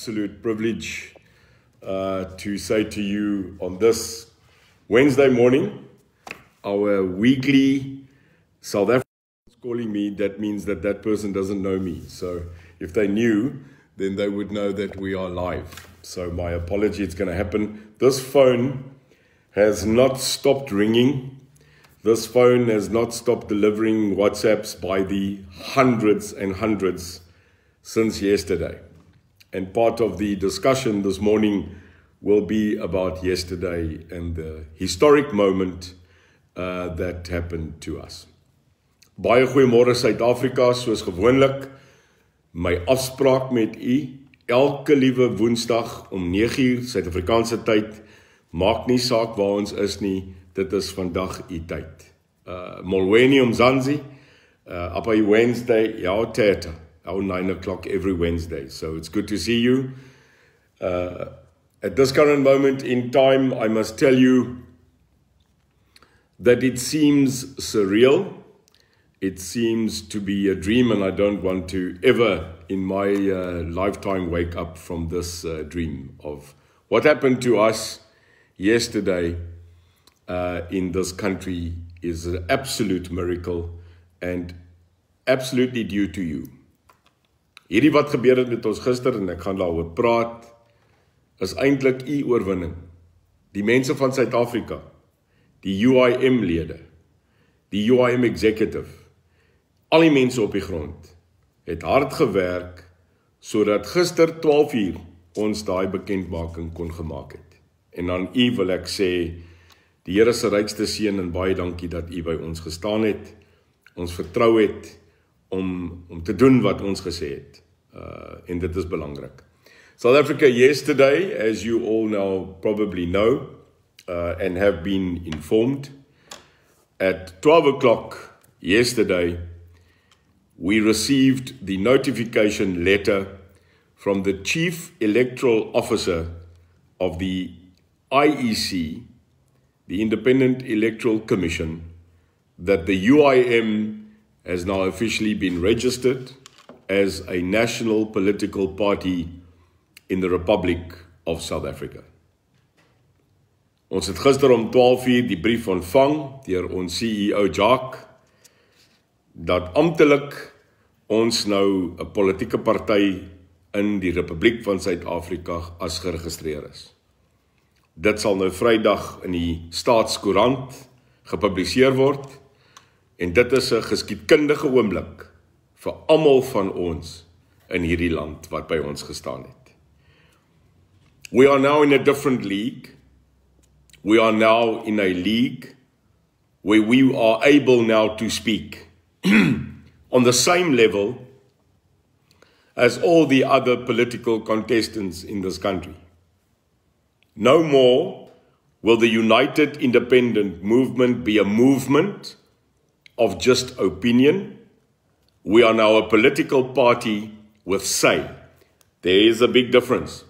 Absolute privilege to say to you on this Wednesday morning, our weekly South African is calling me. That means that that person doesn't know me. So if they knew, then they would know that we are live. So my apology, it's going to happen. This phone has not stopped ringing. This phone has not stopped delivering WhatsApps by the hundreds and hundreds since yesterday. And part of the discussion this morning will be about yesterday and the historic moment that happened to us. Baie goeiemôre Suid-Afrika, soos gewoonlik. My afspraak met u elke liewe Woensdag om 9uur Suid-Afrikaanse tyd. Maak nie saak waar ons is nie, dit is vandag u tyd. Molweni Mzansi, apa Wednesday, ja tata. 9 o'clock every Wednesday. So it's good to see you. At this current moment in time, I must tell you that it seems surreal. It seems to be a dream, and I don't want to ever in my lifetime wake up from this dream of what happened to us yesterday in this country is an absolute miracle and absolutely due to you. Hierdie wat gebeur het met ons gister, en ek gaan daaroor praat, is eintlik u oorwinning. Die mense van Suid-Afrika, die UIM lede, die UIM executive, al die mense op die grond, het hard gewerk, sodat gister 12uur ons daai bekendmaking kon gemaak het. En aan u wil ek sê, die Here se rykste seën en baie dankie dat u by ons gestaan het, ons vertrou het, om te doen wat ons gesê het. En dit is belangrik. South Africa yesterday, as you all now probably know, and have been informed, at 12 o'clock yesterday, we received the notification letter from the Chief Electoral Officer of the IEC, the Independent Electoral Commission, that the UIM has now officially been registered as a national political party in the Republic of South Africa. Ons het gister om 12uur die brief ontvang deur ons CEO Jacques, dat amptelik ons nou 'n politieke party in die Republiek van Suid-Afrika as geregistreer is. Dit sal nou Vrydag in die Staatskoerant gepubliseer word, en dit is 'n geskiedkundige oomblik vir almal van ons in hierdie land wat by ons gestaan het. We are now in a different league. We are now in a league where we are able now to speak on the same level as all the other political contestants in this country. No more will the United Independent Movement be a movement of just opinion. We are now a political party with say. There is a big difference.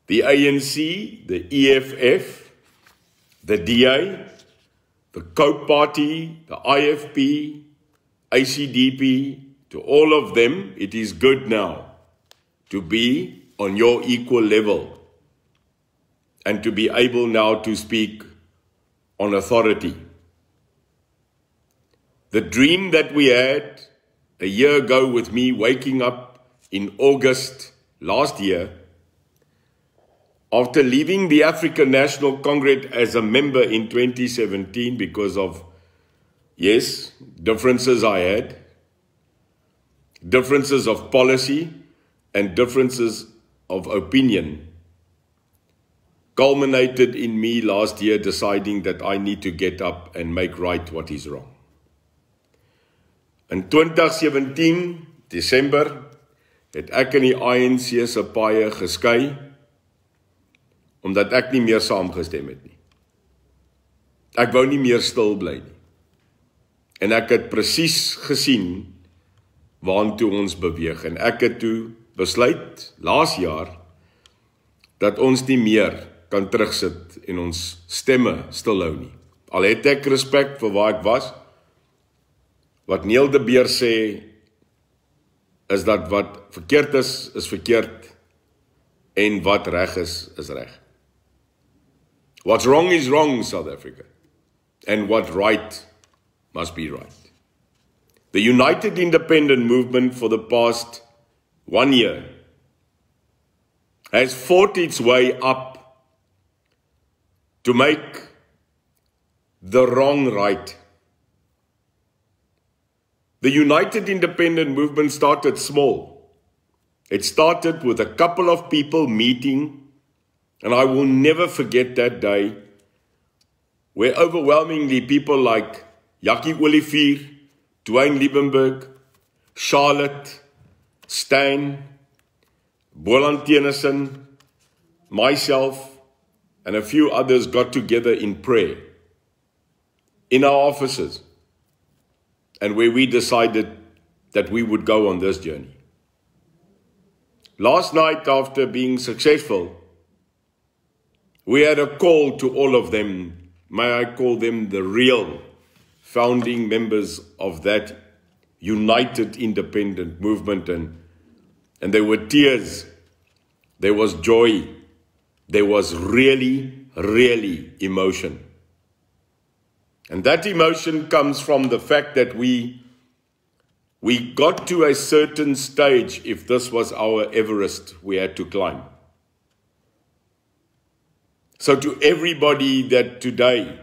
The ANC, the EFF, the DA, the Coke Party, the IFP, ACDP, to all of them, it is good now to be on your equal level and to be able now to speak on authority. The dream that we had a year ago with me waking up in August last year, after leaving the African National Congress as a member in 2017 because of, yes, differences I had, differences of policy and differences of opinion, culminated in me last year deciding that I need to get up and make right what is wrong. In 2017, Desember, het ek in die ANC se paie geskei, omdat ek nie meer saamgestem het nie. Ek wou nie meer stil bly nie. En ek het presies gesien waantoe ons beweeg. En ek het toe besluit, laas jaar, dat ons nie meer kan terugsit en ons stemme stilhou nie. Al het ek respek vir waar ek was, wat Neil de Beer sê, is dat wat verkeerd is verkeerd, en wat reg is reg. What's wrong is wrong, South Africa, and what right must be right. The United Independent Movement for the past 1 year has fought its way up to make the wrong right. The United Independent Movement started small. It started with a couple of people meeting, and I will never forget that day, where overwhelmingly people like Jackie Olivier, Dwayne Liebenberg, Charlotte, Stan, Boland Tennyson, myself, and a few others got together in prayer in our offices, and where we decided that we would go on this journey. Last night, after being successful, we had a call to all of them. May I call them the real founding members of that United Independent Movement, and there were tears, there was joy, there was really, really emotion. And that emotion comes from the fact that we got to a certain stage, if this was our Everest we had to climb. So to everybody that today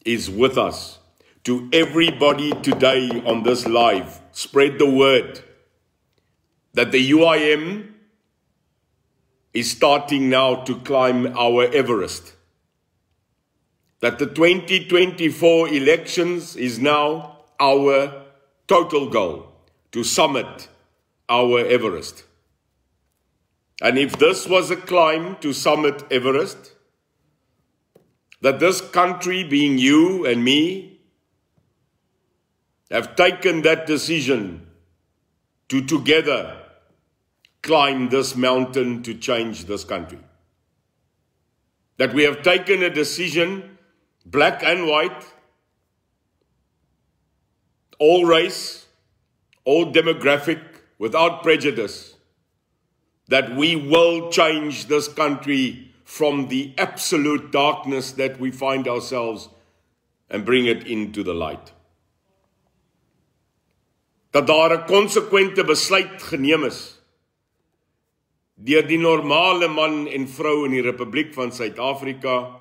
is with us, to everybody today on this live, spread the word that the UIM is starting now to climb our Everest. That the 2024 elections is now our total goal, to summit our Everest. And if this was a climb to summit Everest, that this country, being you and me, have taken that decision to together climb this mountain to change this country. That we have taken a decision, black and white, all race, all demographic, without prejudice, that we will change this country from the absolute darkness that we find ourselves and bring it into the light. Dat daar 'n konsekwente besluit geneem is deur die normale man en vrou in die Republiek van Suid-Afrika,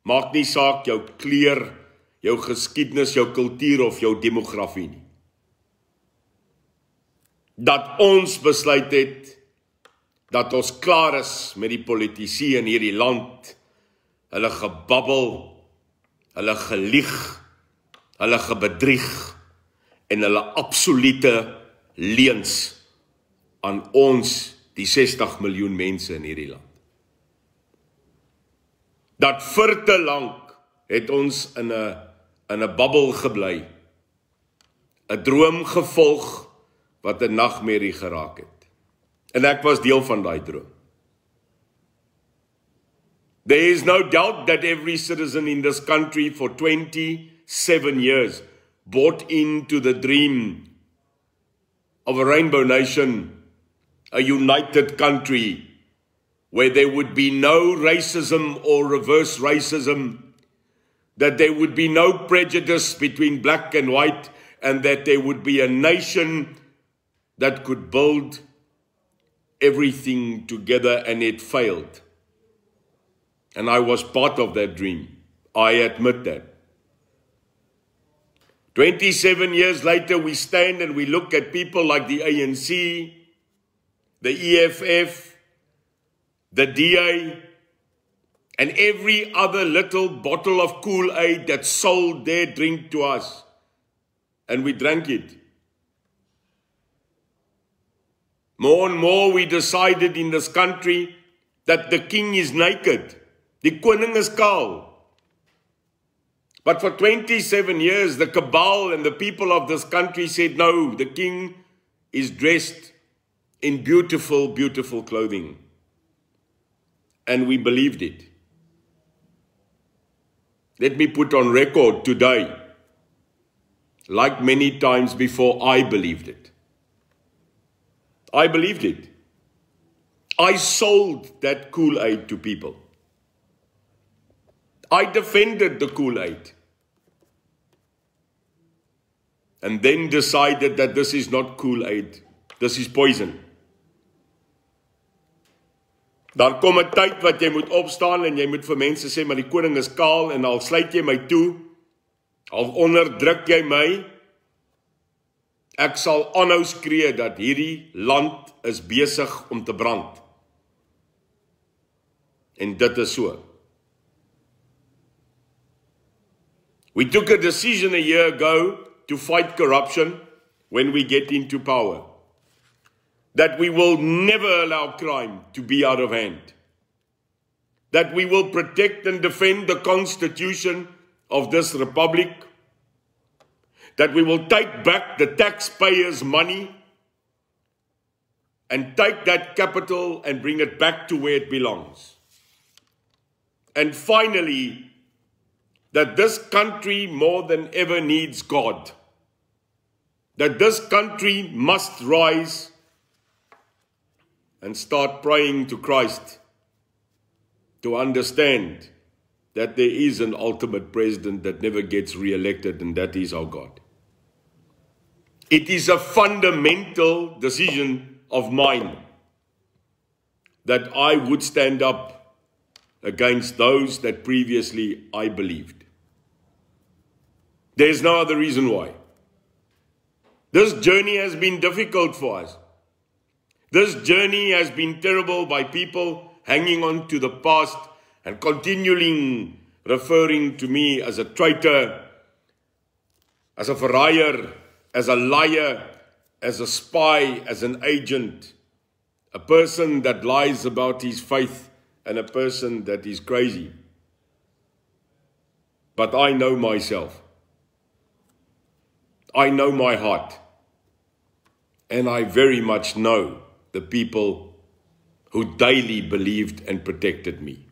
maak nie saak jou kleur, jou geskiedenis, jou kultuur of jou demografie nie. Dat ons besluit het dat ons klaar is met die politici in hierdie land, hulle gebabbel, hulle gelieg, hulle gebedrieg en hulle absolute leuns aan ons, die 60 miljoen mense in hierdie land. Dat vir te lank het ons in 'n babbel gebly, 'n droom gevolg wat 'n nagmerrie geraak het. En ek was deel van daai droom. There is no doubt that every citizen in this country for 27 years bought into the dream of a rainbow nation, a united country, where there would be no racism or reverse racism, that there would be no prejudice between black and white, and that there would be a nation that could build everything together, and it failed. And I was part of that dream. I admit that. 27 years later, we stand and we look at people like the ANC, the EFF, the DA, and every other little bottle of Kool-Aid that sold their drink to us. And we drank it. More and more we decided in this country that the king is naked. Die koning is kaal. But for 27 years, the cabal and the people of this country said, no, the king is dressed in beautiful, beautiful clothing. And we believed it. Let me put on record today, like many times before, I believed it. I believed it. I sold that Kool-Aid to people. I defended the Kool-Aid. And then decided that this is not Kool-Aid, this is poison. Daar kom 'n tyd wat jy moet opstaan en jy moet vir mense sê, maar die koning is kaal en al sluit jy my toe, al onderdruk jy my, ek sal aanhou skree dat hierdie land is besig om te brand. En dit is so. We took a decision a year ago to fight corruption when we get into power. That we will never allow crime to be out of hand. That we will protect and defend the Constitution of this republic. That we will take back the taxpayers' money and take that capital and bring it back to where it belongs. And finally, that this country more than ever needs God. That this country must rise and start praying to Christ to understand that there is an ultimate president that never gets re-elected, and that is our God. It is a fundamental decision of mine that I would stand up against those that previously I believed. There's no other reason why. This journey has been difficult for us. This journey has been terrible by people hanging on to the past and continuing referring to me as a traitor, as a verraaier, as a liar, as a spy, as an agent, a person that lies about his faith and a person that is crazy. But I know myself. I know my heart. And I very much know the people who daily believed and protected me.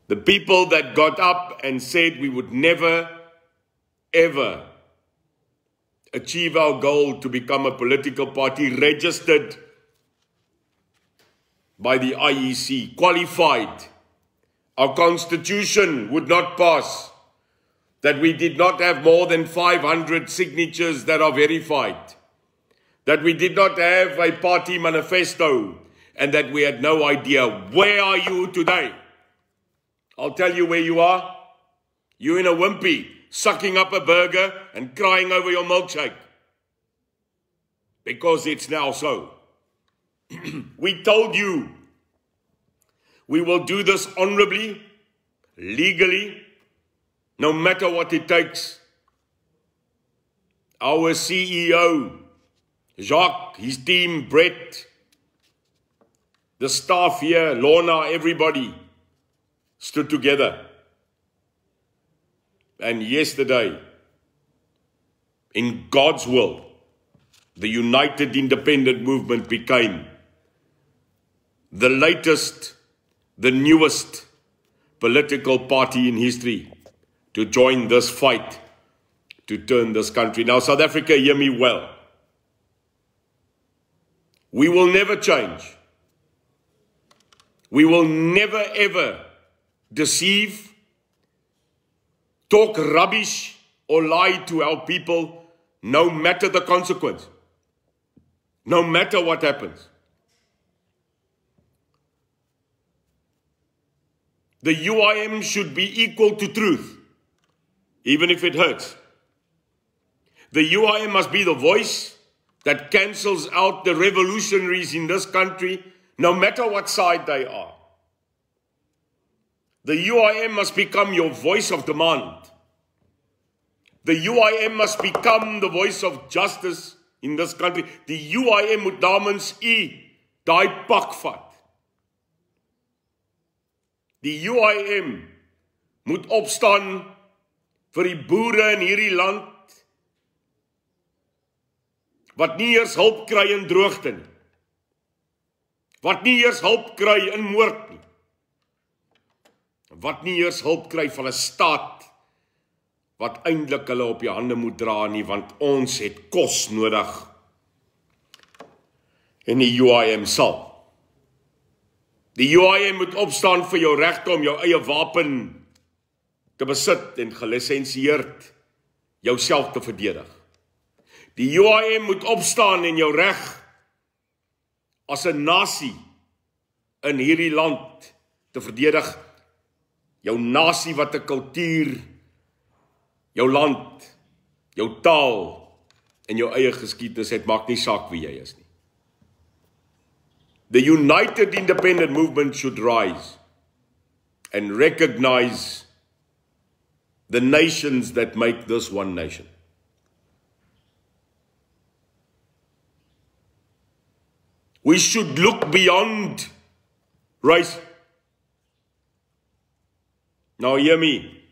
The people that got up and said we would never, ever achieve our goal to become a political party registered by the IEC, qualified. Our constitution would not pass, that we did not have more than 500 signatures that are verified, that we did not have a party manifesto, and that we had no idea. Where are you today? I'll tell you where you are. You're in a wimpy, sucking up a burger and crying over your milkshake. Because it's now so. We told you we will do this honorably, legally, no matter what it takes. Our CEO, Jacques, his team, Brett, the staff here, Lorna, everybody stood together. And yesterday, in God's will, the United Independent Movement became the latest, the newest political party in history to join this fight to turn this country. Now, South Africa, hear me well. We will never change. We will never ever deceive, talk rubbish or lie to our people, no matter the consequence, no matter what happens. The UIM should be equal to truth, even if it hurts. The UIM must be the voice that cancels out the revolutionaries in this country, no matter what side they are. The UIM must become your voice of demand. The UIM must become the voice of justice in this country. Die UIM moet namens u daai pak vat. Die UIM moet opstaan vir die boere in hierdie land wat nie eers hulp kry in droogte nie. Wat nie eers hulp kry in moord nie. Wat nie eers hulp kry van 'n staat wat eintlik hulle op die hande moet dra nie, want ons het kos nodig. En die UIM sal. Die UIM moet opstaan vir jou regte om jou eie wapen te besit en gelisensieerd jouself te verdedig. Die UIM moet opstaan en jou reg as 'n nasie in hierdie land te verdedig. Jou nasie wat 'n kultuur, jou land, jou taal en jou eie geskiedenis het, maak nie saak wie jy is nie. The united independent movement should rise and recognize the nations that make this one nation. We should look beyond race. Now hear me.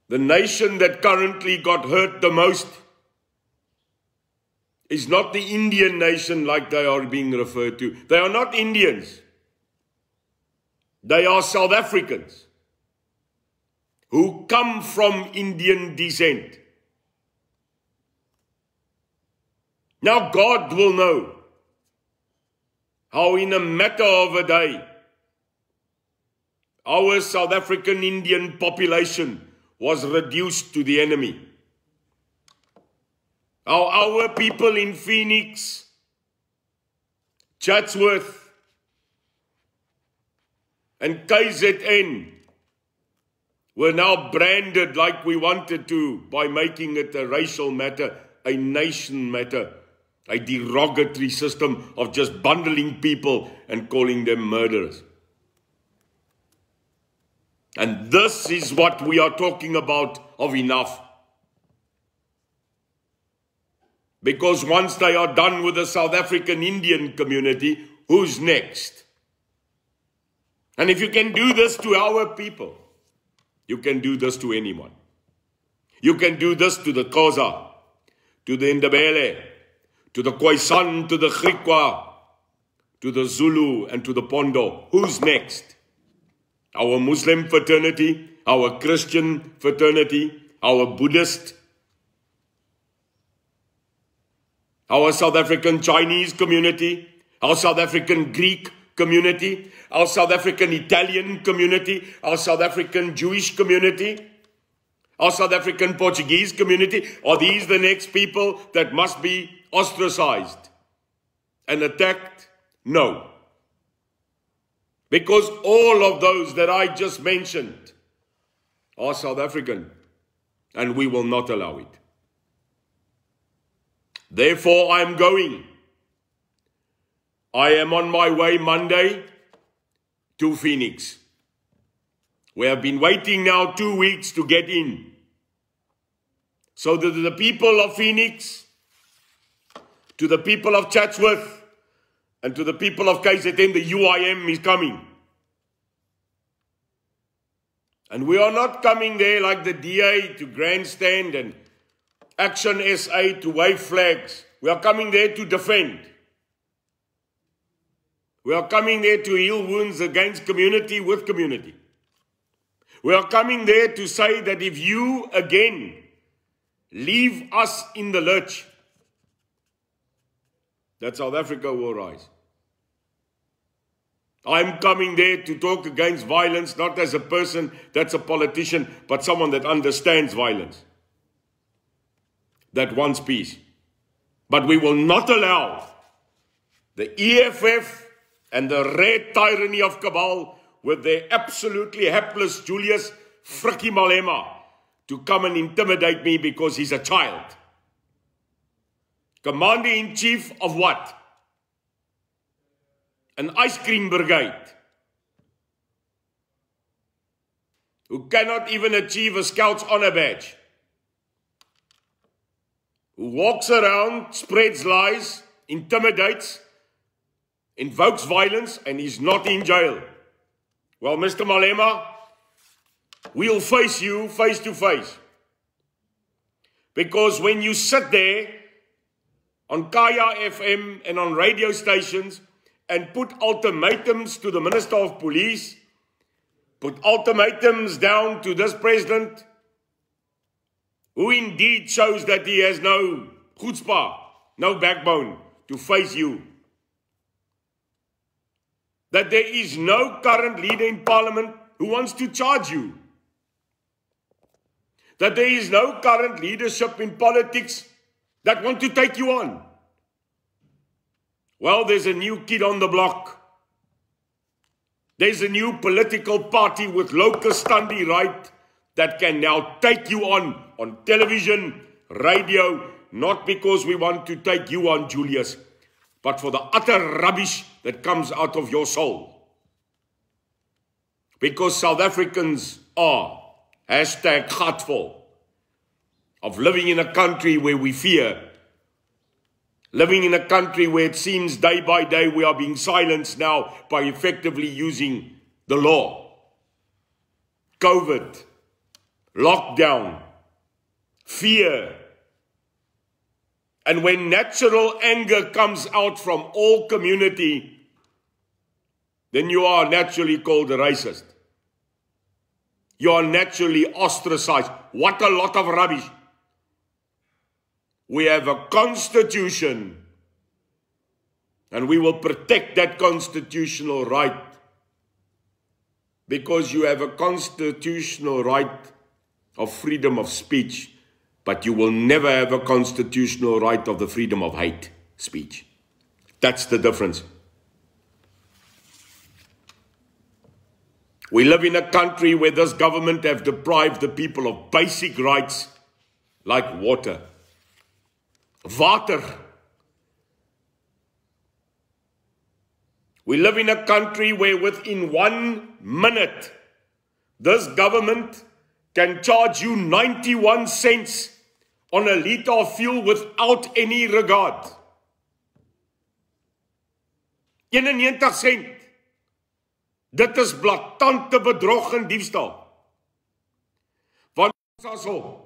The nation that currently got hurt the most is not the Indian nation like they are being referred to. They are not Indians. They are South Africans who come from Indian descent. Now God will know how in a matter of a day our South African Indian population was reduced to the enemy. How our people in Phoenix, Chatsworth, and KZN were now branded like we wanted to by making it a racial matter, a nation matter, a derogatory system of just bundling people and calling them murderers. And this is what we are talking about of enough. Because once they are done with the South African Indian community, who's next? And if you can do this to our people, you can do this to anyone. You can do this to the Xhosa, to the Ndebele, to the Khoisan, to the Griqua, to the Zulu, and to the Pondo. Who's next? Our Muslim fraternity, our Christian fraternity, our Buddhist, our South African Chinese community, our South African Greek community, our South African Italian community, our South African Jewish community, our South African Portuguese community. Are these the next people that must be ostracized and attacked? No. Because all of those that I just mentioned are South African, and we will not allow it. Therefore, I am going. I am on my way Monday to Phoenix. We have been waiting now 2 weeks to get in. So that the people of Phoenix, to the people of Chatsworth, and to the people of KZN, the UIM is coming. And we are not coming there like the DA to grandstand and Action SA to wave flags. We are coming there to defend. We are coming there to heal wounds against community with community. We are coming there to say that if you again leave us in the lurch, that South Africa will rise. I'm coming there to talk against violence, not as a person that's a politician, but someone that understands violence, that wants peace. But we will not allow the EFF and the red tyranny of cabal with their absolutely hapless Julius Frikkie Malema to come and intimidate me because he's a child. Commander-in-Chief of what? An ice cream brigade who cannot even achieve a Scout's honor badge, who walks around, spreads lies, intimidates, invokes violence, and is not in jail. Well, Mr. Malema, we'll face you face to face. Because when you sit there on Kaya FM and on radio stations and put ultimatums to the Minister of Police, put ultimatums down to this president, who indeed shows that he has no chutzpah, no backbone to face you. That there is no current leader in Parliament who wants to charge you. That there is no current leadership in politics that want to take you on. Well, there's a new kid on the block. There's a new political party with locus standi right that can now take you on television, radio, not because we want to take you on, Julius, but for the utter rubbish that comes out of your soul. Because South Africans are, #gatvol, of living in a country where we fear, living in a country where it seems day by day we are being silenced now by effectively using the law. COVID, lockdown, fear. And when natural anger comes out from all community, then you are naturally called a racist. You are naturally ostracized. What a lot of rubbish. We have a constitution, and we will protect that constitutional right, because you have a constitutional right of freedom of speech, but you will never have a constitutional right of the freedom of hate speech. That's the difference. We live in a country where this government have deprived the people of basic rights like water. Water. We live in a country where within 1 minute, this government can charge you 91 cents on a liter of fuel without any regard. 91 cent. Dit is blaatante bedrog en diefstal. Want Sasol.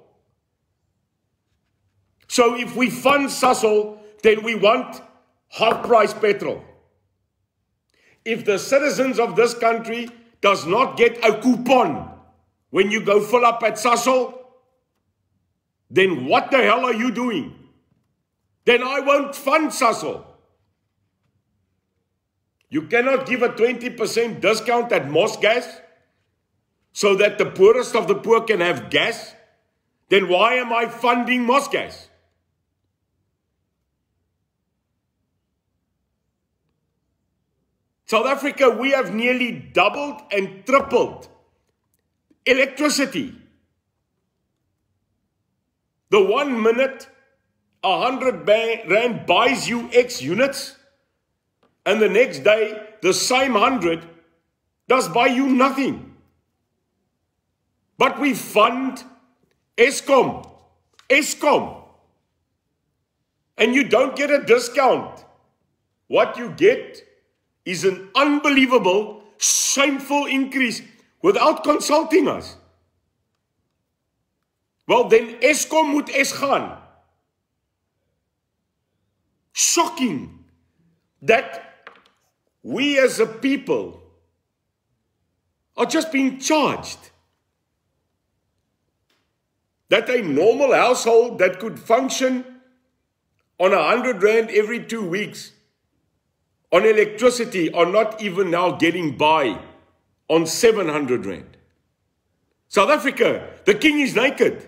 So if we fund Sasol, then we want half-price petrol. If the citizens of this country does not get a coupon when you go fill up at Sasol, then what the hell are you doing? Then I won't fund Sasol. You cannot give a 20% discount at Moss Gas so that the poorest of the poor can have gas. Then why am I funding Moss Gas? South Africa, we have nearly doubled and tripled electricity. The 1 minute, 100 rand buys you X units, and the next day, the same 100 does buy you nothing. But we fund Eskom, and you don't get a discount. What you get is an unbelievable, shameful increase without consulting us. Well, then Eskom moet gaan. Shocking that we as a people are just being charged. That a normal household that could function on 100 rand every 2 weeks on electricity are not even now getting by on 700 rand. South Africa, the king is naked.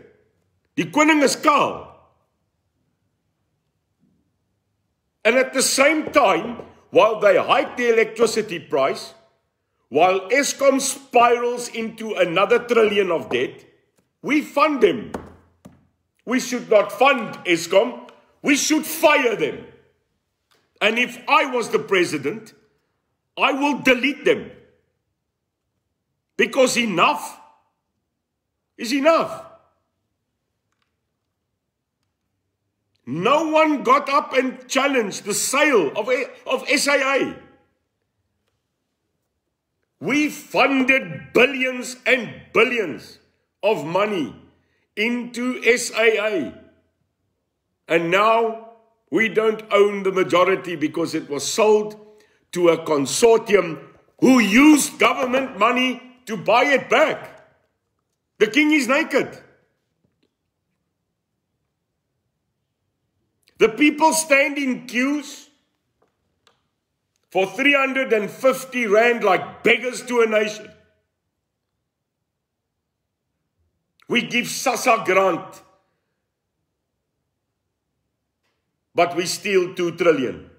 Die koning is kaal. And at the same time, while they hike the electricity price, while Eskom spirals into another trillion of debt, we fund them. We should not fund Eskom. We should fire them. And if I was the president, I will delete them. Because enough is enough. No one got up and challenged the sale of SAA. We funded billions and billions of money into SAA. And now we don't own the majority because it was sold to a consortium who used government money to buy it back. The king is naked. The people stand in queues for 350 rand like beggars to a nation. We give SASSA grant, but we steal 2 trillion.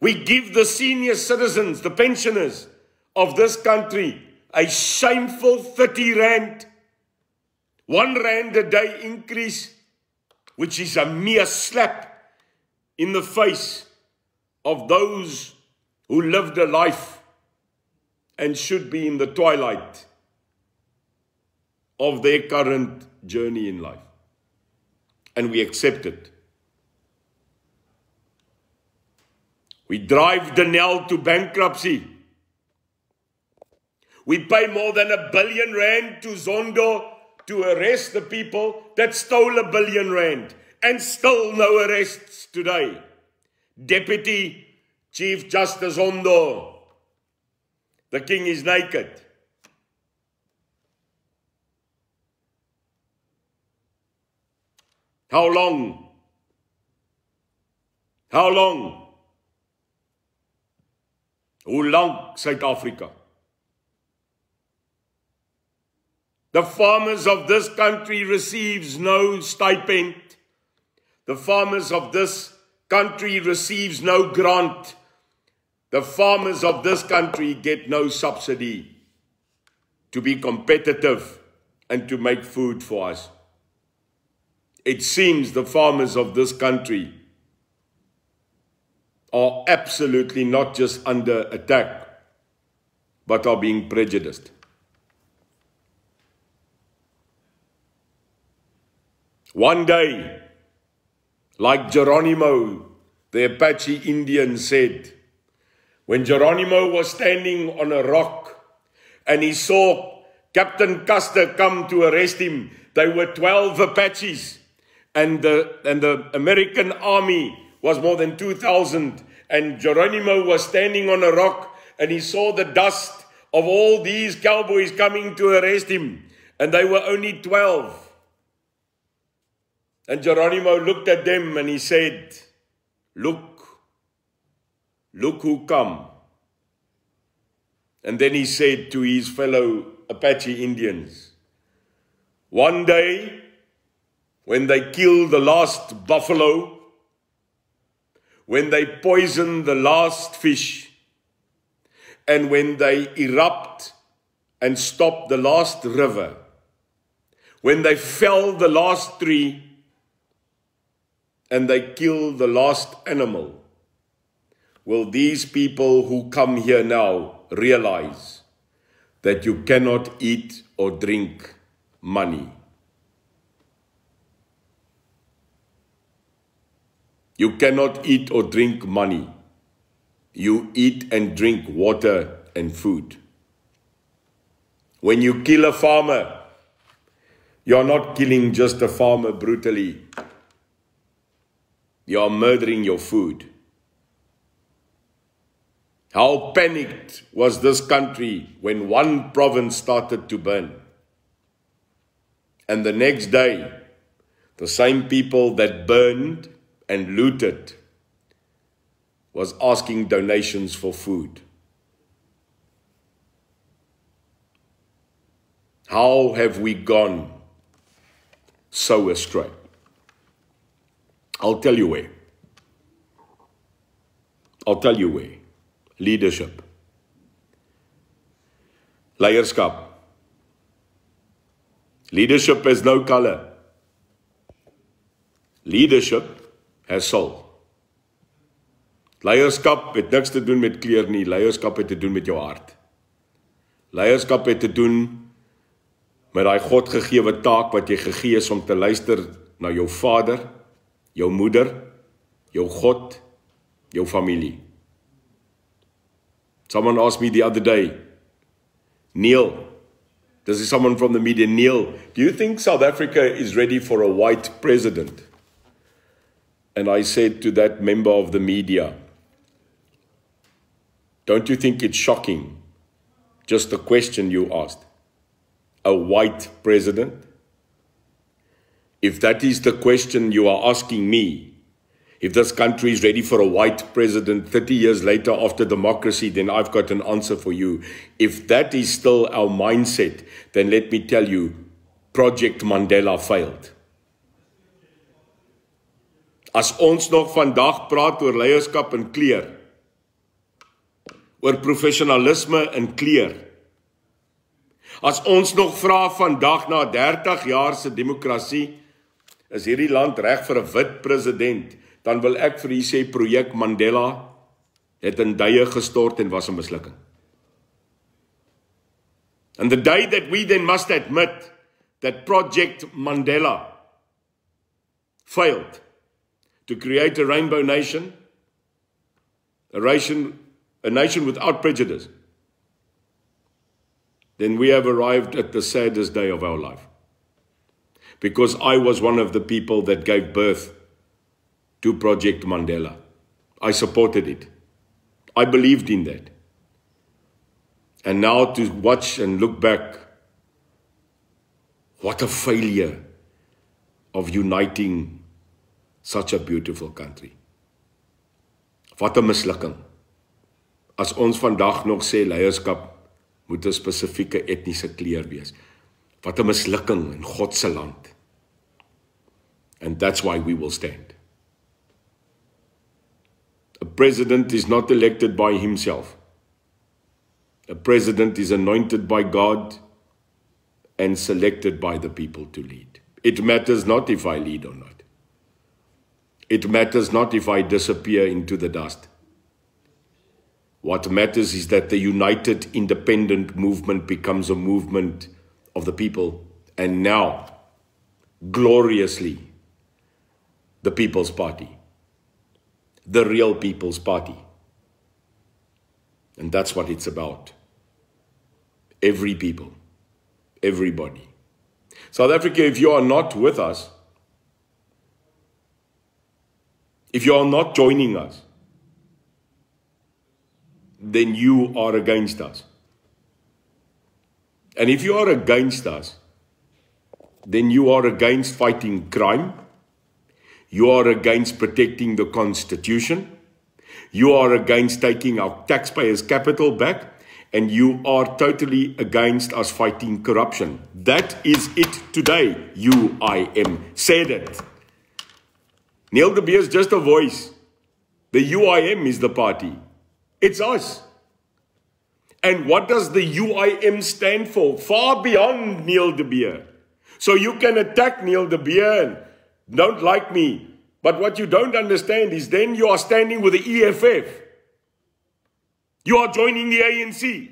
We give the senior citizens, the pensioners of this country, a shameful 30 rand, 1 rand a day increase, which is a mere slap in the face of those who lived a life and should be in the twilight of their current journey in life. And we accept it. We drive Denel to bankruptcy. We pay more than R1 billion to Zondo to arrest the people that stole R1 billion, and still no arrests today. Deputy Chief Justice Zondo, the king is naked. How long? How long? Hoe lang, South Africa? The farmers of this country receives no stipend. The farmers of this country receives no grant. The farmers of this country get no subsidy to be competitive and to make food for us. It seems the farmers of this country are absolutely not just under attack, but are being prejudiced. One day, like Geronimo, the Apache Indian said, when Geronimo was standing on a rock and he saw Captain Custer come to arrest him, there were 12 Apaches and the American army was more than 2,000, and Geronimo was standing on a rock and he saw the dust of all these cowboys coming to arrest him, and they were only 12. And Geronimo looked at them and he said, look who come. And then he said to his fellow Apache Indians, one day, when they kill the last buffalo, when they poison the last fish, and when they erupt and stop the last river, when they fell the last tree, and they kill the last animal, will these people who come here now realize that you cannot eat or drink money? You cannot eat or drink money. You eat and drink water and food. When you kill a farmer, you are not killing just a farmer brutally. You are murdering your food. How panicked was this country when one province started to burn? And the next day, the same people that burned and looted was asking donations for food. How have we gone so astray? I'll tell you where. I'll tell you where. Leadership. Leierskap. Leadership has no color. Leadership has soul. Leierskap het niks te doen met kleur nie. Leierskap het te doen met jou hart. Leierskap het te doen met daai Godgegewe taak wat jy gegee is om te luister na jou vader, jou moeder, jou God, jou familie. Someone asked me the other day, Neil, this is someone from the media, Neil, do you think South Africa is ready for a white president? And I said to that member of the media, don't you think it's shocking, just the question you asked? A white president? If that is the question you are asking me, if this country is ready for a white president 30 years later after democracy, then I've got an answer for you. If that is still our mindset, then let me tell you, Project Mandela failed. As ons nog vandag praat oor leierskap en kleur, oor professionalisme en kleur, as ons nog vra vandag na 30 jaar se demokrasie, is hierdie land reg vir 'n wit president, dan wil ek vir u sê, projek Mandela het in duie gestort en was 'n mislukking. And the day that we then must admit that Project Mandela failed to create a rainbow nation, a nation without prejudice, then we have arrived at the saddest day of our life. Because I was one of the people that gave birth to Project Mandela. I supported it. I believed in that. And now to watch and look back, what a failure of uniting such a beautiful country. Wat 'n mislukking. As ons vandag nog sê leierskap moet 'n spesifieke etniese kleur wees. Wat 'n mislukking in God se land. And that's why we will stand. A president is not elected by himself. A president is anointed by God and selected by the people to lead. It matters not if I lead or not. It matters not if I disappear into the dust. What matters is that the united independent movement becomes a movement of the people, and now, gloriously, the People's Party. The real People's Party. And that's what it's about. Every people. Everybody. South Africa, if you are not with us, if you are not joining us, then you are against us. And if you are against us, then you are against fighting crime. You are against protecting the Constitution. You are against taking our taxpayers' capital back. And you are totally against us fighting corruption. That is it today. UIM said it. Neil de Beer is just a voice. The UIM is the party. It's us. And what does the UIM stand for? Far beyond Neil de Beer. So you can attack Neil de Beer and don't like me. But what you don't understand is then you are standing with the EFF. You are joining the ANC.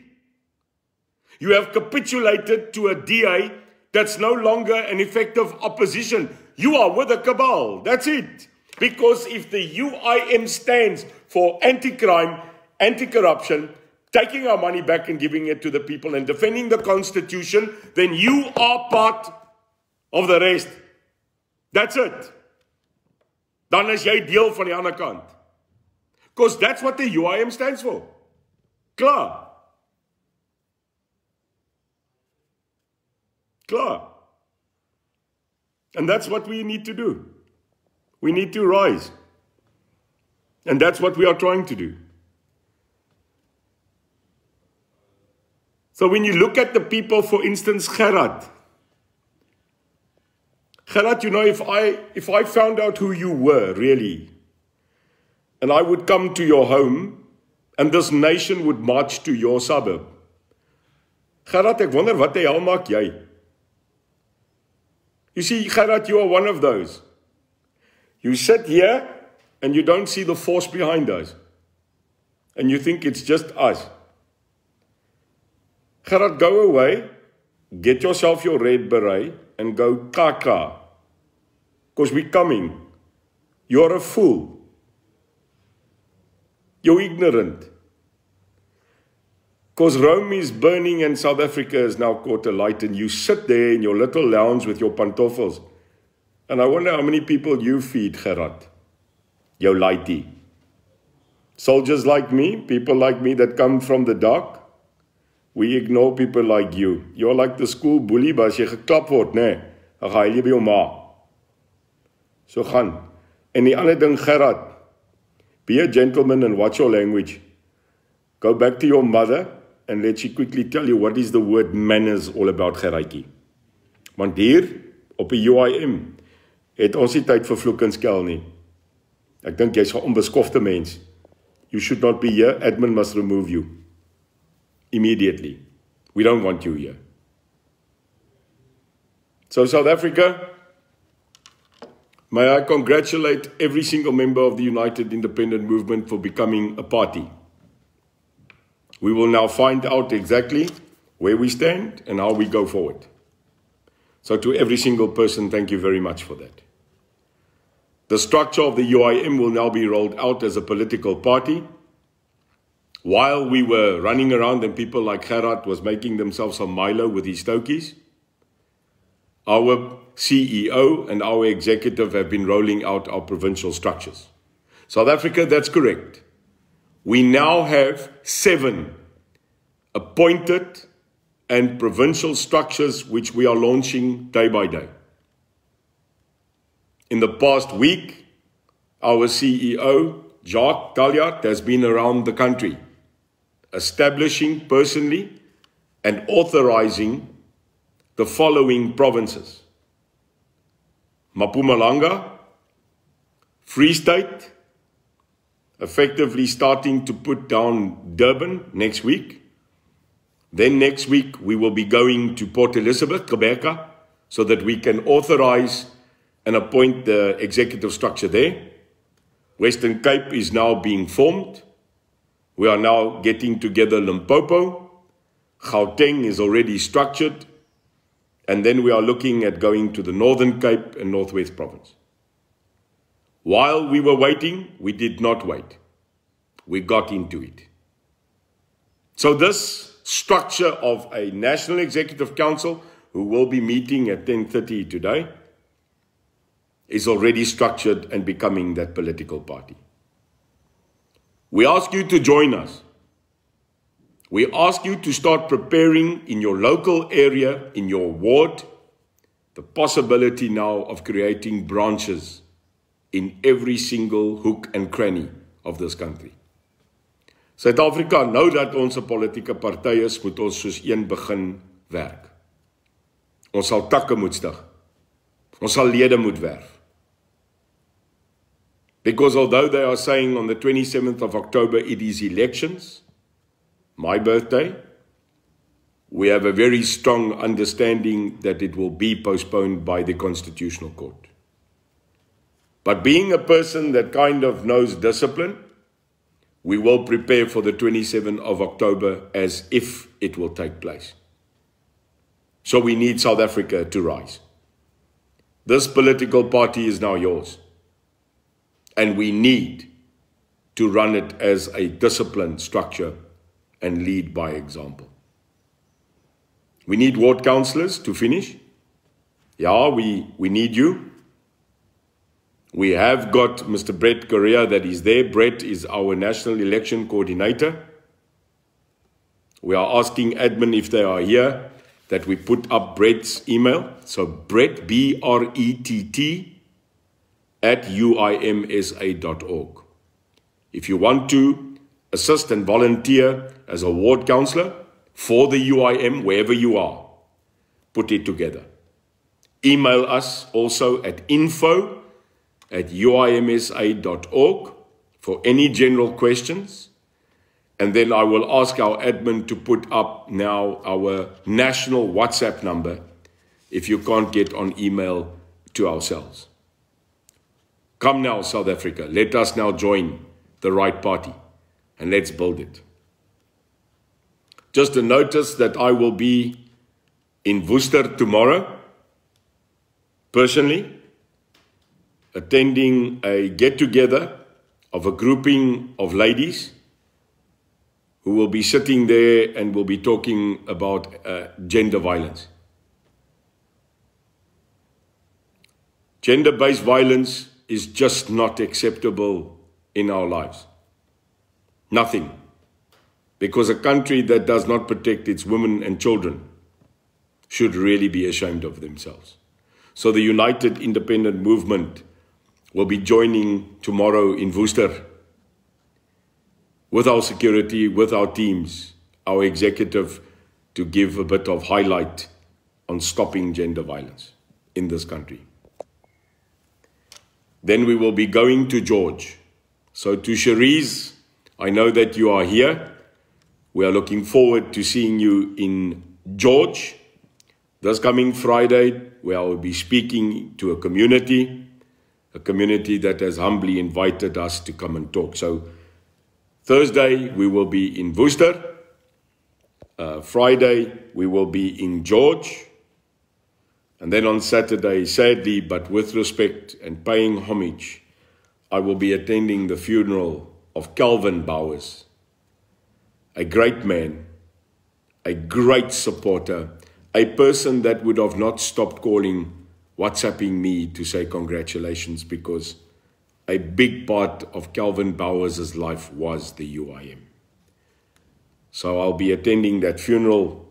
You have capitulated to a DA that's no longer an effective opposition. You are with a cabal. That's it. Because if the UIM stands for anti-crime, anti-corruption, taking our money back and giving it to the people and defending the Constitution, then you are part of the rest. That's it. Dan is jy deel van die ander kant. Because that's what the UIM stands for. Klaar. Klaar. And that's what we need to do. We need to rise. And that's what we are trying to do. So when you look at the people, for instance, Gerard, you know, if I found out who you were, really, and I would come to your home, and this nation would march to your suburb. Gerard, ek wonder wat die hel maak jy? You see, Gerard, you are one of those. You sit here, and you don't see the force behind us. And you think it's just us. Gerard, go away, get yourself your red beret, and go kaka. Because we're coming. You're a fool. You're ignorant. Because Rome is burning and South Africa is now caught alight, and you sit there in your little lounge with your pantoffels. And I wonder how many people you feed, Gerard. Jou laity. Soldiers like me, people like me that come from the dark, we ignore people like you. You're like the school bully, but as jy geklap word, nee, dan gaan jy by jou ma. So gaan. En die ander ding, Gerard, be a gentleman and watch your language. Go back to your mother and let she quickly tell you what is the word manners all about, Gerardjie. Want hier, op die UIM, het ons nie tyd vir vloek en skel nie. Ek dink jy's 'n onbeskofte mens. You should not be here. Admin must remove you. Immediately. We don't want you here. So South Africa, may I congratulate every single member of the United Independent Movement for becoming a party. We will now find out exactly where we stand and how we go forward. So to every single person, thank you very much for that. The structure of the UIM will now be rolled out as a political party. While we were running around and people like Gerard was making themselves some Milo with his stokies, our CEO and our executive have been rolling out our provincial structures. South Africa, that's correct. We now have 7 appointed and provincial structures which we are launching day by day. In the past week, our CEO, Jacques Talliard, has been around the country, establishing personally and authorizing the following provinces: Mpumalanga, Free State, effectively starting to put down Durban next week. Then next week, we will be going to Port Elizabeth, Gqeberha, so that we can authorize and appoint the executive structure there. Western Cape is now being formed. We are now getting together Limpopo. Gauteng is already structured. And then we are looking at going to the Northern Cape and Northwest Province. While we were waiting, we did not wait. We got into it. So this structure of a National Executive Council, who will be meeting at 10:30 today, is already structured and becoming that political party. We ask you to join us. We ask you to start preparing in your local area, in your ward, the possibility now of creating branches in every single hook and cranny of this country. Suid-Afrika, nou dat ons 'n politieke party is, moet ons soos een begin werk. Ons sal takke moet stig. Ons sal lede moet werf. Because although they are saying on the 27th of October it is elections, my birthday, we have a very strong understanding that it will be postponed by the Constitutional Court. But being a person that kind of knows discipline, we will prepare for the 27th of October as if it will take place. So we need South Africa to rise. This political party is now yours. And we need to run it as a disciplined structure and lead by example. We need ward councillors to finish. Yeah, we need you. We have got Mr. Brett Correa that is there. Brett is our national election coordinator. We are asking admin if they are here that we put up Brett's email. So Brett, B-R-E-T-T, at uimsa.org. If you want to assist and volunteer as a ward councillor for the UIM, wherever you are, put it together. Email us also at info@uimsa.org for any general questions. And then I will ask our admin to put up now our national WhatsApp number if you can't get on email to ourselves. Come now, South Africa. Let us now join the right party and let's build it. Just a notice that I will be in Worcester tomorrow, personally, attending a get-together of a grouping of ladies who will be sitting there and will be talking about gender violence. Gender-based violence is just not acceptable in our lives. Nothing. Because a country that does not protect its women and children should really be ashamed of themselves. So the United Independent Movement will be joining tomorrow in Worcester with our security, with our teams, our executive, to give a bit of highlight on stopping gender violence in this country. Then we will be going to George. So to Cherise, I know that you are here. We are looking forward to seeing you in George this coming Friday, where I will be speaking to a community that has humbly invited us to come and talk. So Thursday, we will be in Worcester. Friday, we will be in George. And then on Saturday, sadly, but with respect and paying homage, I will be attending the funeral of Calvin Bowers, a great man, a great supporter, a person that would have not stopped calling, WhatsApping me to say congratulations, because a big part of Calvin Bowers' life was the UIM. So I'll be attending that funeral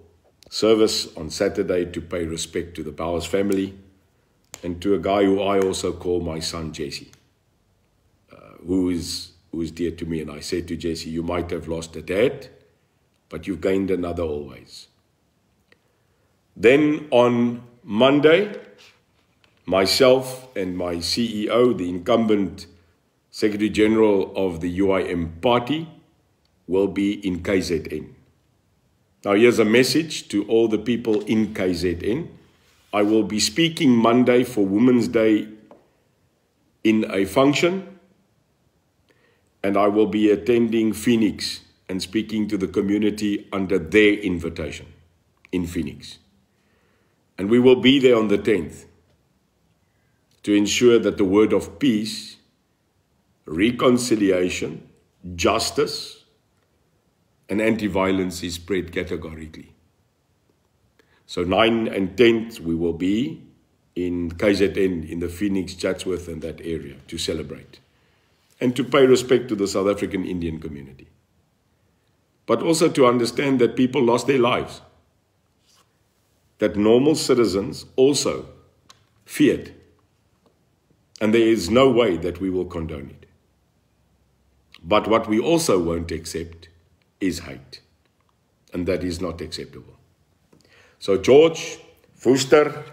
service on Saturday to pay respect to the Bowers family and to a guy who I also call my son Jesse, who is dear to me. And I said to Jesse, you might have lost a dad, but you've gained another always. Then on Monday, myself and my CEO, the incumbent Secretary General of the UIM party, will be in KZN. Now here's a message to all the people in KZN. I will be speaking Monday for Women's Day in a function, and I will be attending Phoenix and speaking to the community under their invitation in Phoenix. And we will be there on the 10th to ensure that the word of peace, reconciliation, justice, and anti-violence is spread categorically. So 9 and 10th, we will be in KZN, in the Phoenix, Chatsworth, and that area to celebrate and to pay respect to the South African Indian community. But also to understand that people lost their lives, that normal citizens also feared. And there is no way that we will condone it. But what we also won't accept is hate. And that is not acceptable. So George, Worcester,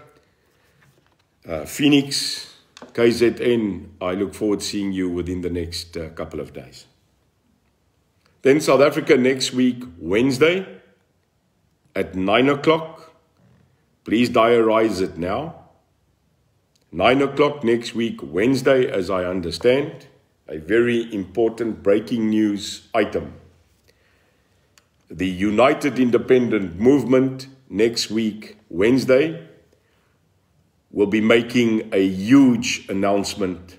Phoenix, KZN, I look forward to seeing you within the next couple of days. Then South Africa next week, Wednesday, at 9 o'clock. Please diarize it now. 9 o'clock next week, Wednesday, as I understand, a very important breaking news item. The United Independent Movement next week, Wednesday, will be making a huge announcement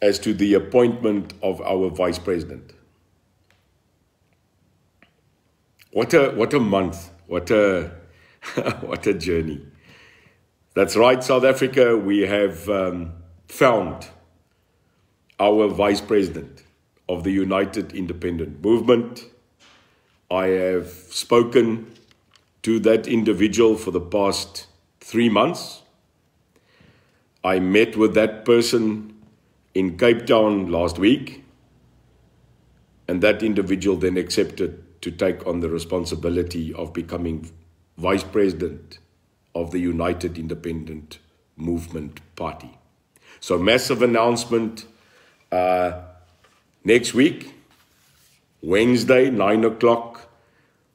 as to the appointment of our Vice President. What a month, what a journey. That's right, South Africa, we have found our Vice President of the United Independent Movement. I have spoken to that individual for the past 3 months. I met with that person in Cape Town last week, and that individual then accepted to take on the responsibility of becoming Vice President of the United Independent Movement Party. So massive announcement next week, Wednesday, 9 o'clock,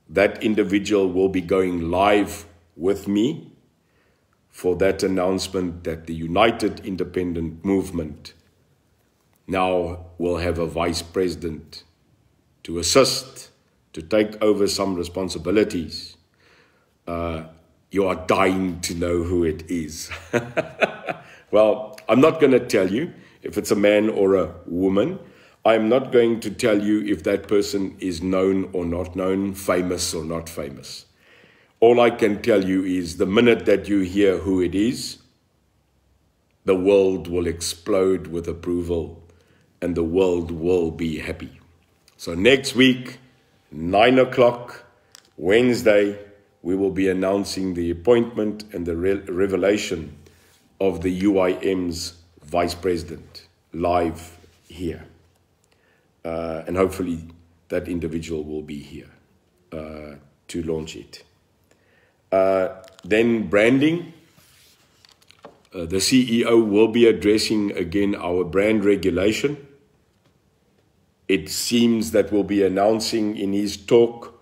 that individual will be going live with me for that announcement that the United Independent Movement now will have a Vice President to assist, to take over some responsibilities. You are dying to know who it is. Well, I'm not going to tell you if it's a man or a woman. I'm not going to tell you if that person is known or not known, famous or not famous. All I can tell you is the minute that you hear who it is, the world will explode with approval and the world will be happy. So next week, 9 o'clock, Wednesday, we will be announcing the appointment and the revelation of the UIM's vice president live here. And hopefully that individual will be here to launch it. Then branding. The CEO will be addressing again our brand regulation. It seems that we'll be announcing in his talk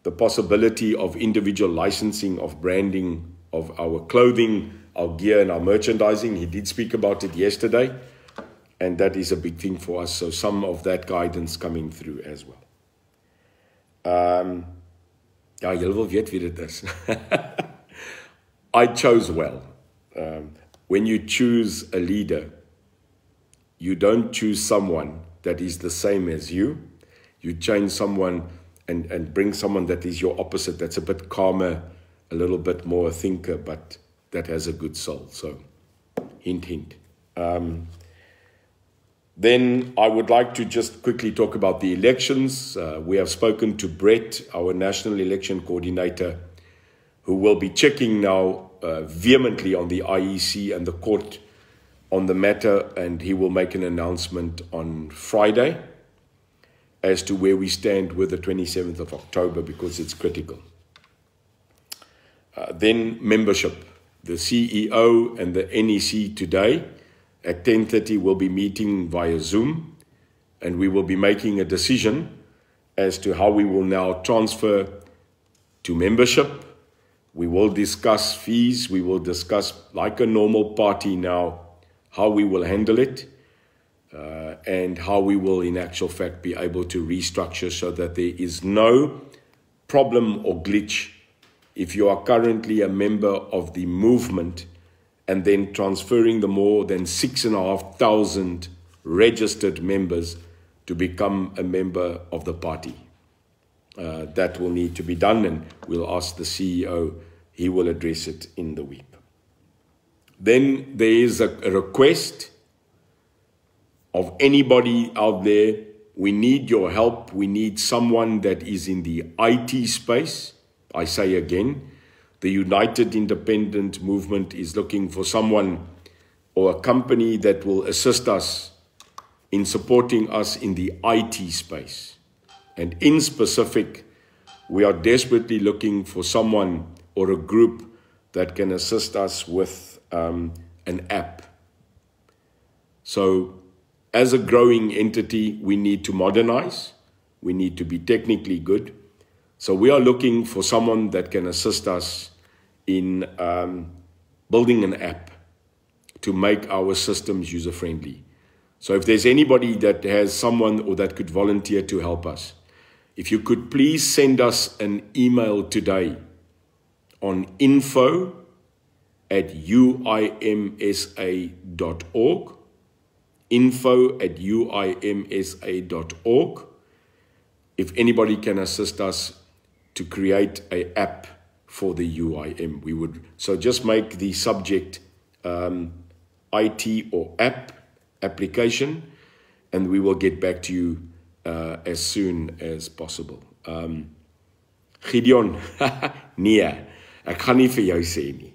the possibility of individual licensing of branding of our clothing, our gear and our merchandising. He did speak about it yesterday, and that is a big thing for us. So some of that guidance coming through as well. Ja, julle wil weet wie dit is. I chose well. When you choose a leader, you don't choose someone that is the same as you. You change someone and bring someone that is your opposite, that's a bit calmer, a little bit more a thinker, but that has a good soul. So, hint, hint. Then I would like to just quickly talk about the elections. We have spoken to Brett, our national election coordinator, who will be checking now vehemently on the IEC and the court on the matter, and he will make an announcement on Friday as to where we stand with the 27th of October, because it's critical. Then membership. The CEO and the NEC today at 10:30 will be meeting via Zoom, and we will be making a decision as to how we will now transfer to membership. We will discuss fees. We will discuss, like a normal party now, how we will handle it, and how we will, in actual fact, be able to restructure so that there is no problem or glitch if you are currently a member of the movement and then transferring the more than 6,500 registered members to become a member of the party. That will need to be done, and we'll ask the CEO. He will address it in the week. Then there is a request of anybody out there. We need your help. We need someone that is in the IT space. I say again, the United Independent Movement is looking for someone or a company that will assist us in supporting us in the IT space. And in specific, we are desperately looking for someone or a group that can assist us with an app. So as a growing entity, we need to modernize. We need to be technically good. So we are looking for someone that can assist us in building an app to make our systems user-friendly. So if there's anybody that has someone or that could volunteer to help us, if you could please send us an email today on info@uimsa.org, info@uimsa.org. If anybody can assist us to create an app for the UIM, we would. So just make the subject IT or application, and we will get back to you as soon as possible. Gideon, nee, ek gaan nie vir jou sê nie.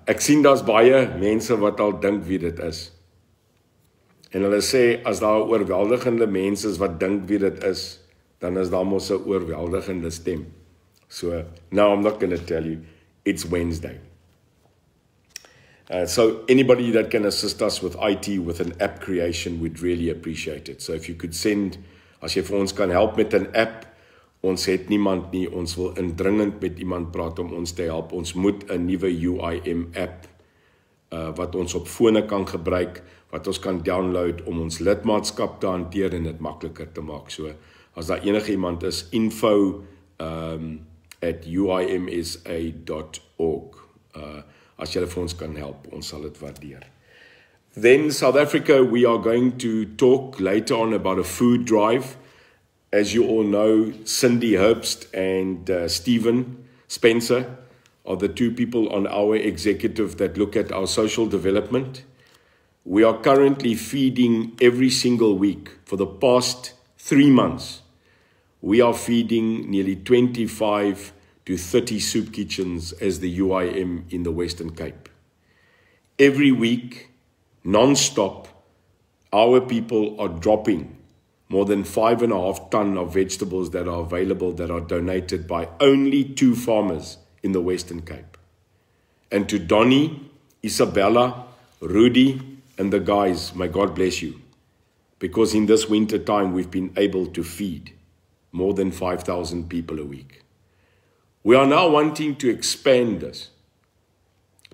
Ek sien daar's baie mense wat al dink wie dit is. En hulle sê, as daar oorweldigende mense is wat dink wie dit is, dan is daar mos 'n oorweldigende stem. So, now I'm not going to tell you, it's Wednesday. So anybody that can assist us with IT, with an app creation, we'd really appreciate it. So if you could send, as jy vir ons kan help met 'n app, ons het niemand nie, ons wil indringend met iemand praat om ons te help. Ons moet 'n nuwe UIM app wat ons op fone kan gebruik, wat ons kan download om ons lidmaatskap te hanteer en dit makliker te maak. So as daar enige iemand is, info@uimsa.org. As julle vir ons kan help, ons sal dit waardeer. Then South Africa, we are going to talk later on about a food drive. As you all know, Cindy Herbst and Stephen Spencer are the two people on our executive that look at our social development. We are currently feeding every single week for the past 3 months. We are feeding nearly 25 to 30 soup kitchens as the UIM in the Western Cape. Every week, non-stop, our people are dropping more than 5.5 tons of vegetables that are available, that are donated by only 2 farmers in the Western Cape. And to Donnie, Isabella, Rudy, and the guys, may God bless you. Because in this winter time, we've been able to feed more than 5,000 people a week. We are now wanting to expand this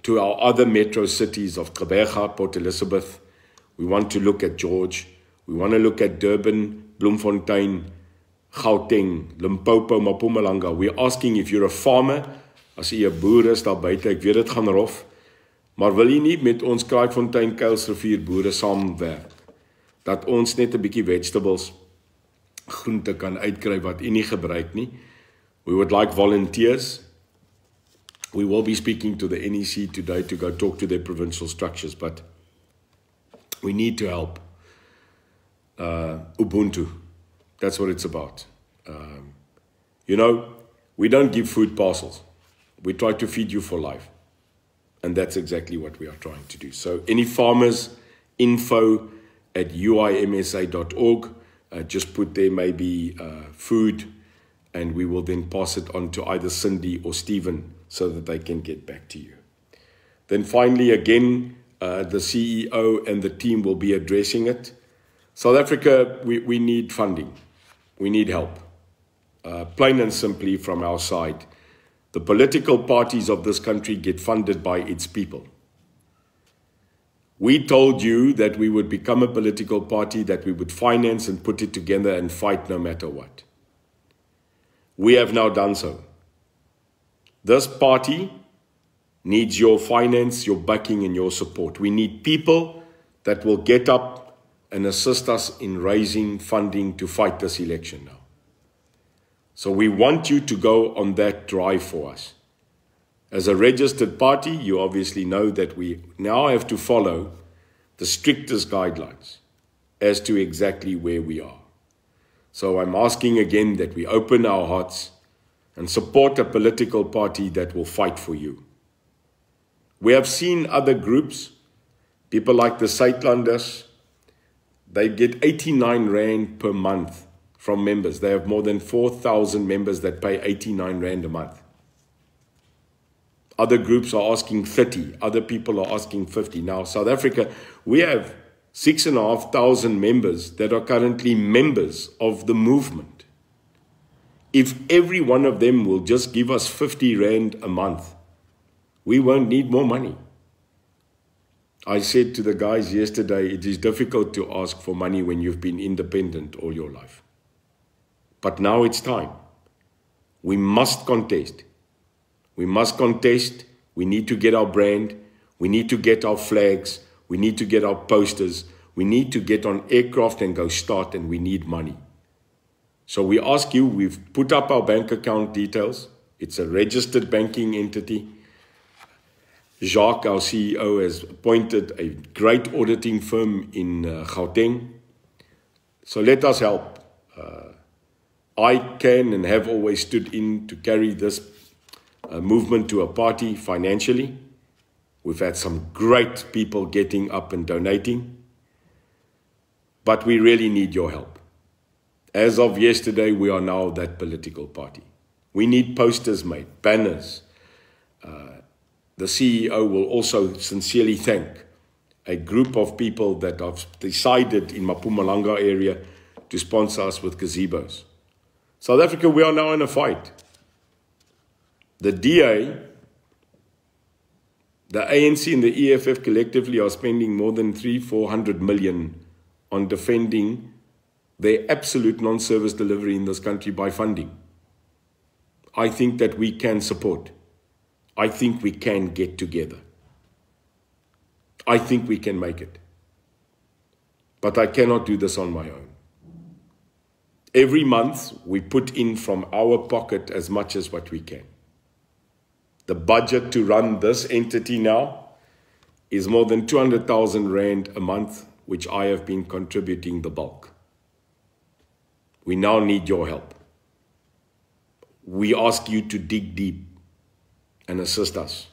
to our other metro cities of Gqeberha, Port Elizabeth. We want to look at George. We want to look at Durban, Bloemfontein, Gauteng, Limpopo, Mpumalanga. We're asking if you're a farmer, as jy 'n boer is daar buite, ek weet dit gaan rof, maar wil jy nie met ons Kraaifontein, Kuilsrivier boere saamwerk, dat ons net 'n bietjie vegetables, groente kan uitkry wat u nie gebruik nie. We would like volunteers. We will be speaking to the NEC today to go talk to their provincial structures, but we need to help Ubuntu. That's what it's about. You know, we don't give food parcels. We try to feed you for life. And that's exactly what we are trying to do. So any farmers, info@uimsa.org, just put there maybe food, and we will then pass it on to either Cindy or Stephen so that they can get back to you. Then finally, again, the CEO and the team will be addressing it. South Africa, we need funding. We need help. Plain and simply from our side, the political parties of this country get funded by its people. We told you that we would become a political party, that we would finance and put it together and fight no matter what. We have now done so. This party needs your finance, your backing, and your support. We need people that will get up and assist us in raising funding to fight this election now. So we want you to go on that drive for us. As a registered party, you obviously know that we now have to follow the strictest guidelines as to exactly where we are. So I'm asking again that we open our hearts and support a political party that will fight for you. We have seen other groups, people like the Suidlanders, they get 89 Rand per month from members. They have more than 4,000 members that pay 89 Rand a month. Other groups are asking 30. Other people are asking 50. Now, South Africa, we have 6,500 members that are currently members of the movement. If every one of them will just give us 50 Rand a month, we won't need more money. I said to the guys yesterday, it is difficult to ask for money when you've been independent all your life. But now it's time. We must contest. We must contest. We need to get our brand. We need to get our flags. We need to get our posters. We need to get on aircraft and go start, and we need money. So we ask you, we've put up our bank account details. It's a registered banking entity. Jacques, our CEO, has appointed a great auditing firm in Gauteng. So let us help. I can and have always stood in to carry this movement to a party financially. We've had some great people getting up and donating. But we really need your help. As of yesterday, we are now that political party. We need posters made, banners. The CEO will also sincerely thank a group of people that have decided in Mpumalanga area to sponsor us with gazebos. South Africa, we are now in a fight. The DA, the ANC and the EFF collectively are spending more than 300-400 million on defending their absolute non-service delivery in this country by funding. I think that we can support. I think we can get together. I think we can make it. But I cannot do this on my own. Every month, we put in from our pocket as much as what we can. The budget to run this entity now is more than 200,000 Rand a month, which I have been contributing the bulk. We now need your help. We ask you to dig deep and assist us,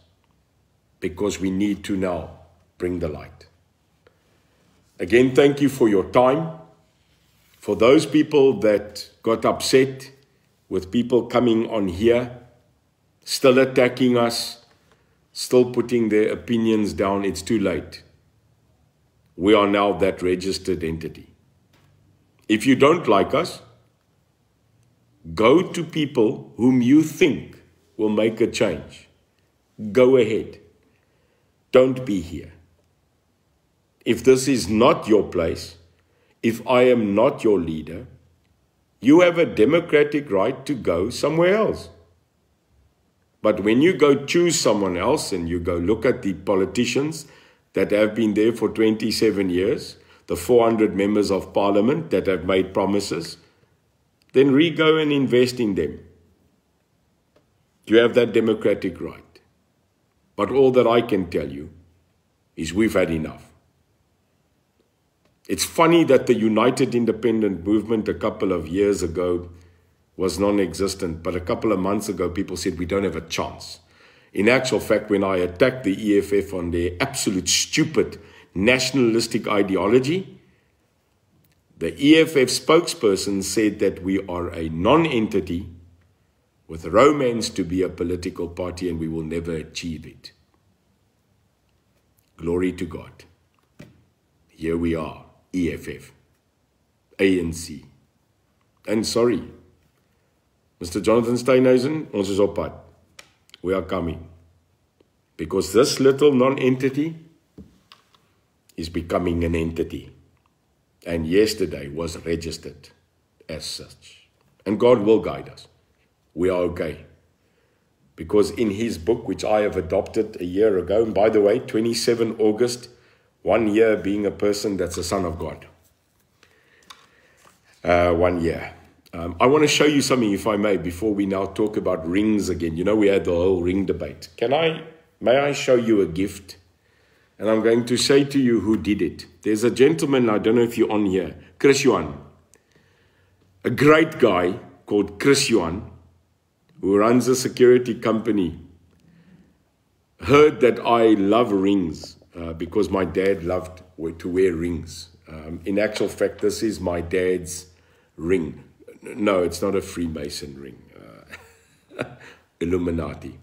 because we need to now bring the light. Again, thank you for your time. For those people that got upset with people coming on here, still attacking us, still putting their opinions down, it's too late. We are now that registered entity. If you don't like us, go to people whom you think will make a change. Go ahead. Don't be here. If this is not your place, if I am not your leader, you have a democratic right to go somewhere else. But when you go choose someone else and you go look at the politicians that have been there for 27 years, the 400 members of parliament that have made promises, then re-go and invest in them. You have that democratic right. But all that I can tell you is we've had enough. It's funny that the United Independent Movement a couple of years ago was non-existent, but a couple of months ago people said we don't have a chance. In actual fact, when I attacked the EFF on their absolute stupid nationalistic ideology, the EFF spokesperson said that we are a non-entity with romance to be a political party and we will never achieve it. Glory to God. Here we are, EFF, ANC. And sorry, Mr. Jonathan Steinhuisen, ons is op pad. We are coming. Because this little non-entity is becoming an entity. And yesterday was registered as such. And God will guide us. We are okay. Because in his book, which I have adopted a year ago, and by the way, 27 August, 1 year being a person that's a son of God. 1 year. I want to show you something, if I may, before we now talk about rings again. You know, we had the whole ring debate. May I show you a gift? And I'm going to say to you who did it. There's a gentleman, I don't know if you're on here, Chris Yuan. A great guy called Chris Yuan, who runs a security company, heard that I love rings because my dad loved to wear rings. In actual fact, this is my dad's ring. No, it's not a Freemason ring. Illuminati.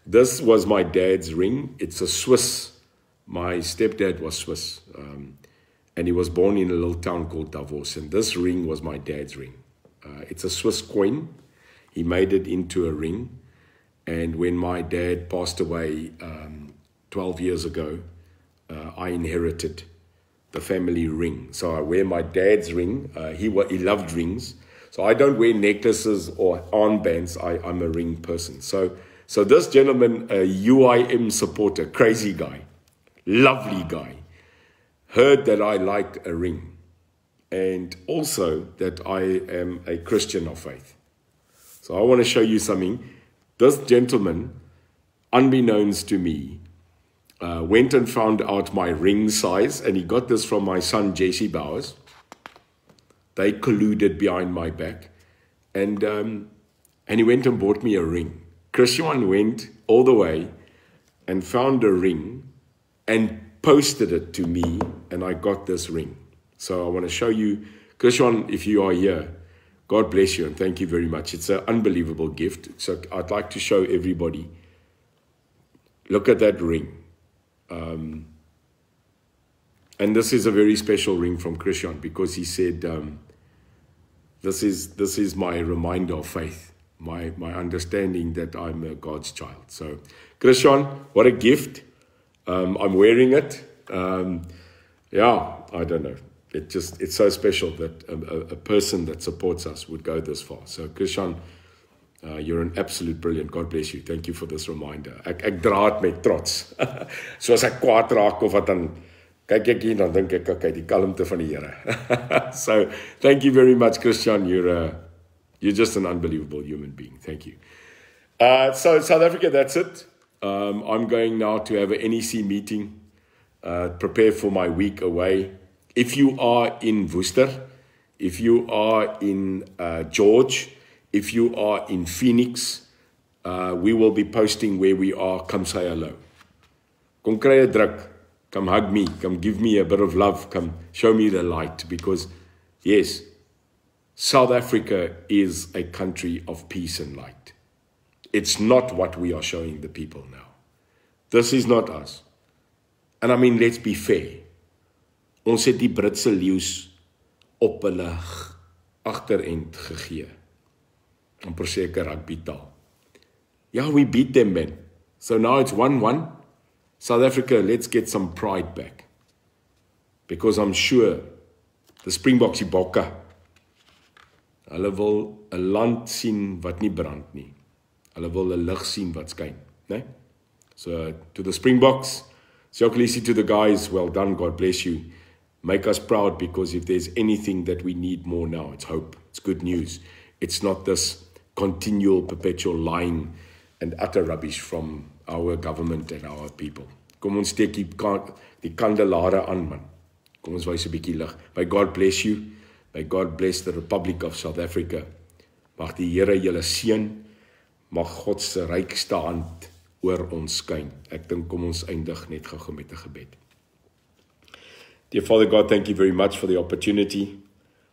This was my dad's ring. It's a Swiss. My stepdad was Swiss. And he was born in a little town called Davos. And this ring was my dad's ring. It's a Swiss coin. He made it into a ring. And when my dad passed away 12 years ago, I inherited the family ring. So I wear my dad's ring. He loved rings. So I don't wear necklaces or armbands. I'm a ring person. So this gentleman, a UIM supporter, crazy guy, lovely guy, heard that I like a ring and also that I am a Christian of faith. So I want to show you something. This gentleman, unbeknownst to me, went and found out my ring size, and he got this from my son, Jesse Bowers. They colluded behind my back, and he went and bought me a ring. Christian went all the way and found a ring and posted it to me, and I got this ring. So I want to show you, Christian, if you are here, God bless you and thank you very much. It's an unbelievable gift. So I'd like to show everybody. Look at that ring. And this is a very special ring from Christian because he said, this is my reminder of faith, my understanding that I'm a God's child. So Christian, what a gift. I'm wearing it. Yeah, I don't know. It's so special that a person that supports us would go this far. So Christian, you're an absolute brilliant. God bless you. Thank you for this reminder. Ek dra het met trots. So as ek kwaad raak of wat dan kyk ek hier dan dink ek okay, die kalmte van die Here. So thank you very much, Christian. You're just an unbelievable human being. Thank you. So South Africa, that's it. I'm going now to have an NEC meeting. Prepare for my week away. If you are in Worcester, if you are in George, if you are in Phoenix, we will be posting where we are. Come say hello. Kom kry 'n druk. Come hug me, come give me a bit of love, come show me the light. Because, yes, South Africa is a country of peace and light. It's not what we are showing the people now. This is not us. And I mean, let's be fair. Ons het die Britse leeu's op hulle agterend gegee. Amper seker rugby taal. Yeah, we beat them, man. So now it's 1-1. South Africa, let's get some pride back. Because I'm sure the Springboks die bokke, hulle wil 'n land sien wat nie brand nie. Hulle wil 'n lig sien wat skyn, né? So to the Springboks, Siokolisi to the guys, well done, God bless you. Make us proud, because if there's anything that we need more now, it's hope. It's good news. It's not this continual, perpetual lying and utter rubbish from our government and our people. Kom ons steek die kandelare aan, man. Kom ons wys 'n bietjie lig. May God bless you. May God bless the Republic of South Africa. Mag die Here julle seën. Mag God se rykste hand oor ons skyn. Ek dink kom ons eindig net gou met 'n gebed. Dear Father God, thank you very much for the opportunity.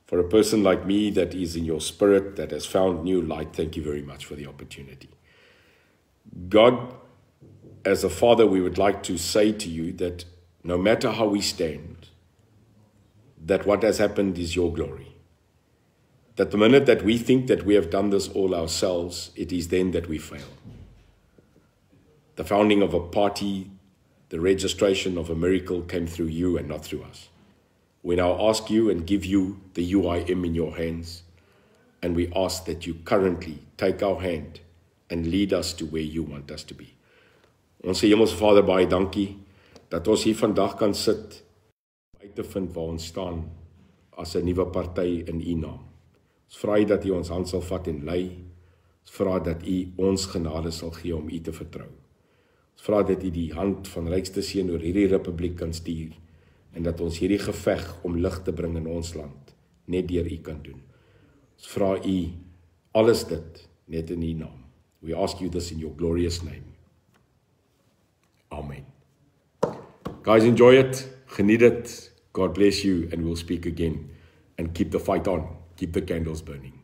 For a person like me that is in your spirit, that has found new light, thank you very much for the opportunity. God, as a father, we would like to say to you that no matter how we stand, that what has happened is your glory. That the minute that we think that we have done this all ourselves, it is then that we fail. The founding of a party, the registration of a miracle came through you and not through us. We now ask you and give you the UIM in your hands, and we ask that you currently take our hand and lead us to where you want us to be. Ons Hemelse Vader, baie dankie dat ons hier vandag kan sit om uit te vind waar ons staan as 'n nuwe party in u naam. Ons vra u dat u ons hand sal vat en lei. Ons vra dat u ons genade sal gee om u te vertrou. Ons vra dat u die hand van rykste seën oor hierdie republiek kan stuur en dat ons hierdie geveg om lig te bring in ons land net deur u kan doen. Ons vra u alles dit net in u naam. We ask you this in your glorious name. Amen. Guys, enjoy it. Geniet it. God bless you, and we'll speak again. And keep the fight on. Keep the candles burning.